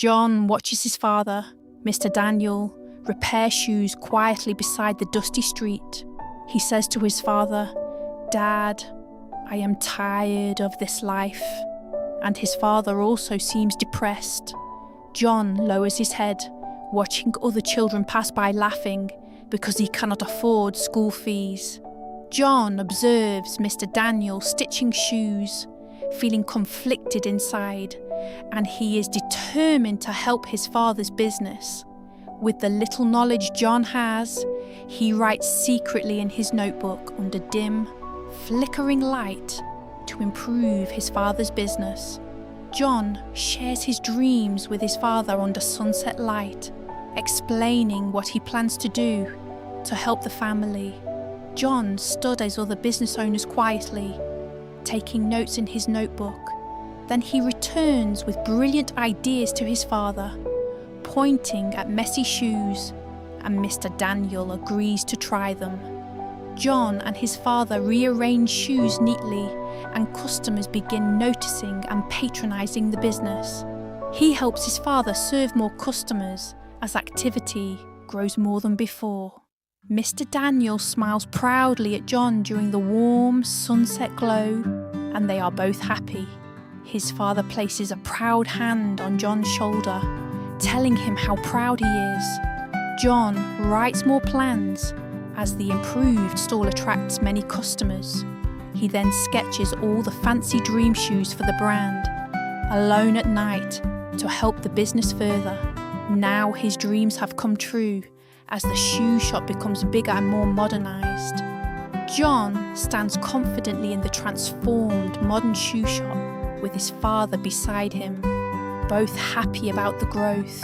John watches his father, Mr. Daniel, repair shoes quietly beside the dusty street. He says to his father, "Dad, I am tired of this life." And his father also seems depressed. John lowers his head, watching other children pass by laughing because he cannot afford school fees. John observes Mr. Daniel stitching shoes, feeling conflicted inside, and he is determined to help his father's business. With the little knowledge John has, he writes secretly in his notebook under dim, flickering light to improve his father's business. John shares his dreams with his father under sunset light, explaining what he plans to do to help the family. John studies other business owners quietly, taking notes in his notebook. Then he returns with brilliant ideas to his father, pointing at messy shoes, and Mr. Daniel agrees to try them. John and his father rearrange shoes neatly, and customers begin noticing and patronising the business. He helps his father serve more customers as activity grows more than before. Mr. Daniel smiles proudly at John during the warm sunset glow, and they are both happy. His father places a proud hand on John's shoulder, telling him how proud he is. John writes more plans as the improved stall attracts many customers. He then sketches all the fancy dream shoes for the brand, alone at night to help the business further. Now his dreams have come true as the shoe shop becomes bigger and more modernised. John stands confidently in the transformed modern shoe shop with his father beside him, both happy about the growth.